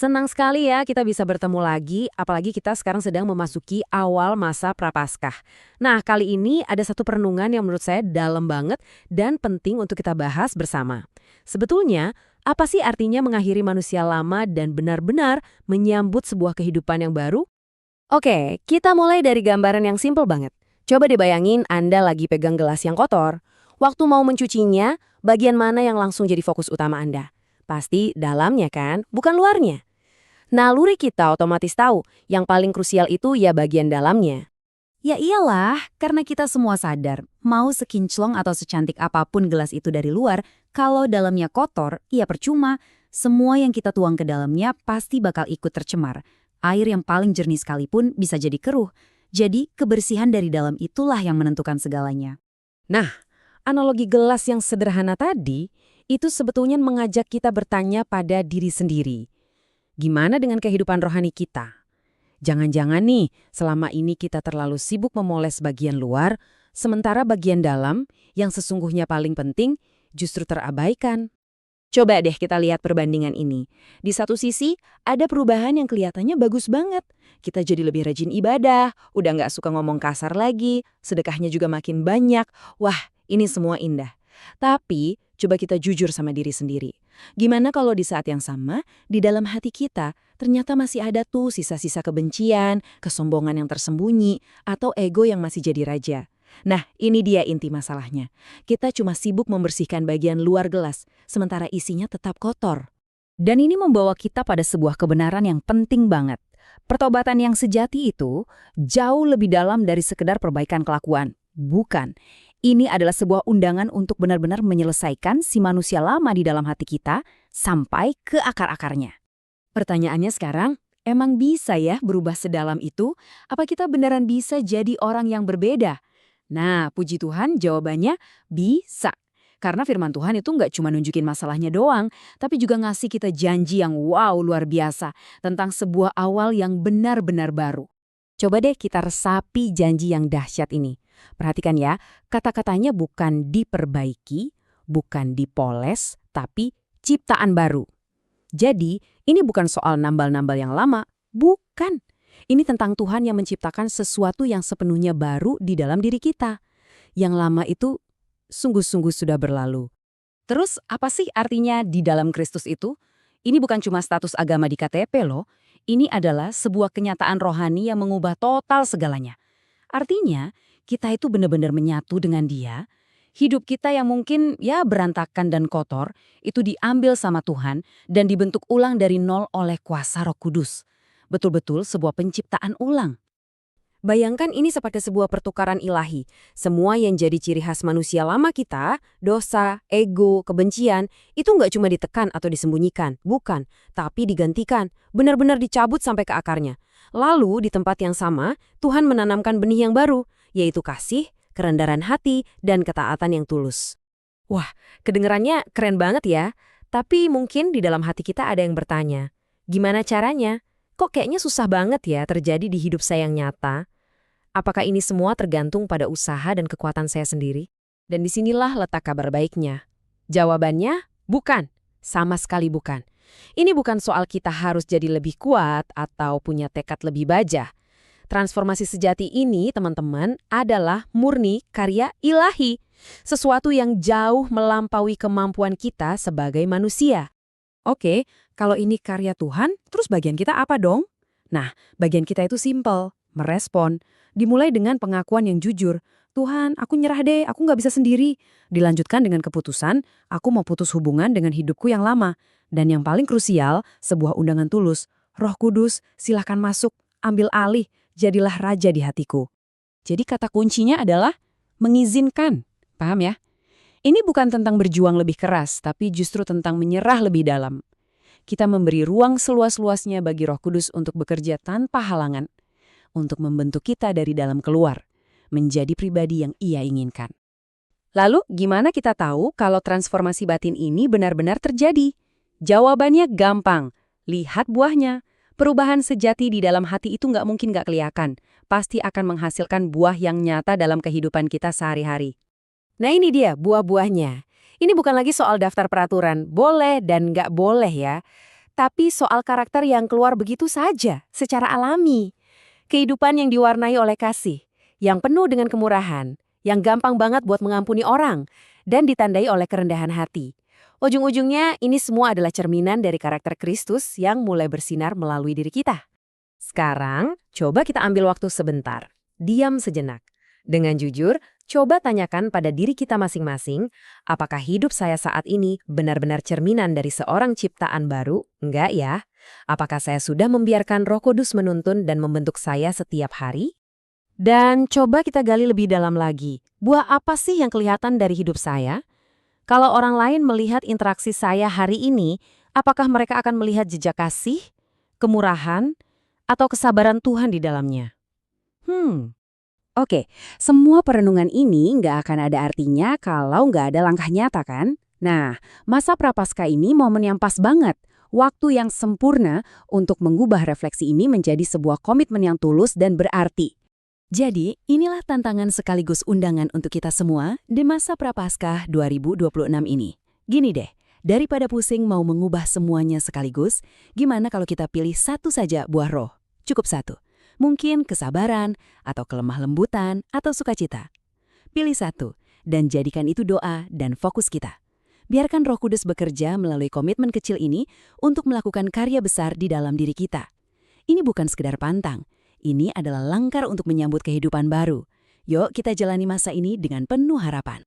Senang sekali ya kita bisa bertemu lagi, apalagi kita sekarang sedang memasuki awal masa Prapaskah. Nah, kali ini ada satu perenungan yang menurut saya dalam banget dan penting untuk kita bahas bersama. Sebetulnya, apa sih artinya mengakhiri manusia lama dan benar-benar menyambut sebuah kehidupan yang baru? Oke, kita mulai dari gambaran yang simpel banget. Coba dibayangin Anda lagi pegang gelas yang kotor. Waktu mau mencucinya, bagian mana yang langsung jadi fokus utama Anda? Pasti dalamnya kan, bukan luarnya. Naluri kita otomatis tahu, yang paling krusial itu ya bagian dalamnya. Ya iyalah, karena kita semua sadar, mau sekinclong atau secantik apapun gelas itu dari luar, kalau dalamnya kotor, ya percuma. Semua yang kita tuang ke dalamnya pasti bakal ikut tercemar. Air yang paling jernih sekalipun bisa jadi keruh. Jadi, kebersihan dari dalam itulah yang menentukan segalanya. Nah, analogi gelas yang sederhana tadi, itu sebetulnya mengajak kita bertanya pada diri sendiri. Gimana dengan kehidupan rohani kita? Jangan-jangan nih, selama ini kita terlalu sibuk memoles bagian luar, sementara bagian dalam, yang sesungguhnya paling penting, justru terabaikan. Coba deh kita lihat perbandingan ini. Di satu sisi, ada perubahan yang kelihatannya bagus banget. Kita jadi lebih rajin ibadah, udah nggak suka ngomong kasar lagi, sedekahnya juga makin banyak. Wah, ini semua indah. Tapi, coba kita jujur sama diri sendiri. Gimana kalau di saat yang sama, di dalam hati kita, ternyata masih ada tuh sisa-sisa kebencian, kesombongan yang tersembunyi, atau ego yang masih jadi raja. Nah, ini dia inti masalahnya. Kita cuma sibuk membersihkan bagian luar gelas, sementara isinya tetap kotor. Dan ini membawa kita pada sebuah kebenaran yang penting banget. Pertobatan yang sejati itu jauh lebih dalam dari sekedar perbaikan kelakuan. Bukan. Ini adalah sebuah undangan untuk benar-benar menyelesaikan si manusia lama di dalam hati kita sampai ke akar-akarnya. Pertanyaannya sekarang, emang bisa ya berubah sedalam itu? Apa kita beneran bisa jadi orang yang berbeda? Nah, puji Tuhan jawabannya bisa. Karena firman Tuhan itu nggak cuma nunjukin masalahnya doang, tapi juga ngasih kita janji yang wow luar biasa tentang sebuah awal yang benar-benar baru. Coba deh kita resapi janji yang dahsyat ini. Perhatikan ya, kata-katanya bukan diperbaiki, bukan dipoles, tapi ciptaan baru. Jadi, ini bukan soal nambal-nambal yang lama, bukan. Ini tentang Tuhan yang menciptakan sesuatu yang sepenuhnya baru di dalam diri kita. Yang lama itu sungguh-sungguh sudah berlalu. Terus, apa sih artinya di dalam Kristus itu? Ini bukan cuma status agama di KTP loh. Ini adalah sebuah kenyataan rohani yang mengubah total segalanya. Artinya, kita itu benar-benar menyatu dengan Dia. Hidup kita yang mungkin ya berantakan dan kotor, itu diambil sama Tuhan dan dibentuk ulang dari nol oleh kuasa Roh Kudus. Betul-betul sebuah penciptaan ulang. Bayangkan ini seperti sebuah pertukaran ilahi. Semua yang jadi ciri khas manusia lama kita, dosa, ego, kebencian, itu nggak cuma ditekan atau disembunyikan, bukan, tapi digantikan, benar-benar dicabut sampai ke akarnya. Lalu di tempat yang sama, Tuhan menanamkan benih yang baru, yaitu kasih, kerendahan hati, dan ketaatan yang tulus. Wah, kedengerannya keren banget ya. Tapi mungkin di dalam hati kita ada yang bertanya, gimana caranya? Kok kayaknya susah banget ya terjadi di hidup saya yang nyata? Apakah ini semua tergantung pada usaha dan kekuatan saya sendiri? Dan disinilah letak kabar baiknya. Jawabannya, bukan. Sama sekali bukan. Ini bukan soal kita harus jadi lebih kuat atau punya tekad lebih baja. Transformasi sejati ini, teman-teman, adalah murni karya ilahi. Sesuatu yang jauh melampaui kemampuan kita sebagai manusia. Oke, kalau ini karya Tuhan, terus bagian kita apa dong? Nah, bagian kita itu simpel, merespon. Dimulai dengan pengakuan yang jujur. Tuhan, aku nyerah deh, aku nggak bisa sendiri. Dilanjutkan dengan keputusan, aku mau putus hubungan dengan hidupku yang lama. Dan yang paling krusial, sebuah undangan tulus. Roh Kudus, silahkan masuk, ambil alih. Jadilah raja di hatiku. Jadi kata kuncinya adalah mengizinkan. Paham ya? Ini bukan tentang berjuang lebih keras, tapi justru tentang menyerah lebih dalam. Kita memberi ruang seluas-luasnya bagi Roh Kudus untuk bekerja tanpa halangan, untuk membentuk kita dari dalam keluar, menjadi pribadi yang Ia inginkan. Lalu, gimana kita tahu kalau transformasi batin ini benar-benar terjadi? Jawabannya gampang. Lihat buahnya. Perubahan sejati di dalam hati itu nggak mungkin nggak kelihatan. Pasti akan menghasilkan buah yang nyata dalam kehidupan kita sehari-hari. Nah ini dia buah-buahnya. Ini bukan lagi soal daftar peraturan, boleh dan nggak boleh ya. tapi soal karakter yang keluar begitu saja, secara alami. Kehidupan yang diwarnai oleh kasih, yang penuh dengan kemurahan, yang gampang banget buat mengampuni orang, dan ditandai oleh kerendahan hati. Ujung-ujungnya, ini semua adalah cerminan dari karakter Kristus yang mulai bersinar melalui diri kita. Sekarang, coba kita ambil waktu sebentar. Diam sejenak. Dengan jujur, coba tanyakan pada diri kita masing-masing, apakah hidup saya saat ini benar-benar cerminan dari seorang ciptaan baru? Enggak ya? Apakah saya sudah membiarkan Roh Kudus menuntun dan membentuk saya setiap hari? Dan coba kita gali lebih dalam lagi. Buah apa sih yang kelihatan dari hidup saya? Kalau orang lain melihat interaksi saya hari ini, apakah mereka akan melihat jejak kasih, kemurahan, atau kesabaran Tuhan di dalamnya? Oke, semua perenungan ini nggak akan ada artinya kalau nggak ada langkah nyata kan? Nah, masa Prapaskah ini momen yang pas banget. Waktu yang sempurna untuk mengubah refleksi ini menjadi sebuah komitmen yang tulus dan berarti. Jadi, inilah tantangan sekaligus undangan untuk kita semua di masa Prapaskah 2026 ini. Gini deh, daripada pusing mau mengubah semuanya sekaligus, gimana kalau kita pilih satu saja buah roh? Cukup satu. Mungkin kesabaran, atau kelemah lembutan, atau sukacita. Pilih satu, dan jadikan itu doa dan fokus kita. Biarkan Roh Kudus bekerja melalui komitmen kecil ini untuk melakukan karya besar di dalam diri kita. Ini bukan sekedar pantang. Ini adalah langkah untuk menyambut kehidupan baru. Yuk kita jalani masa ini dengan penuh harapan.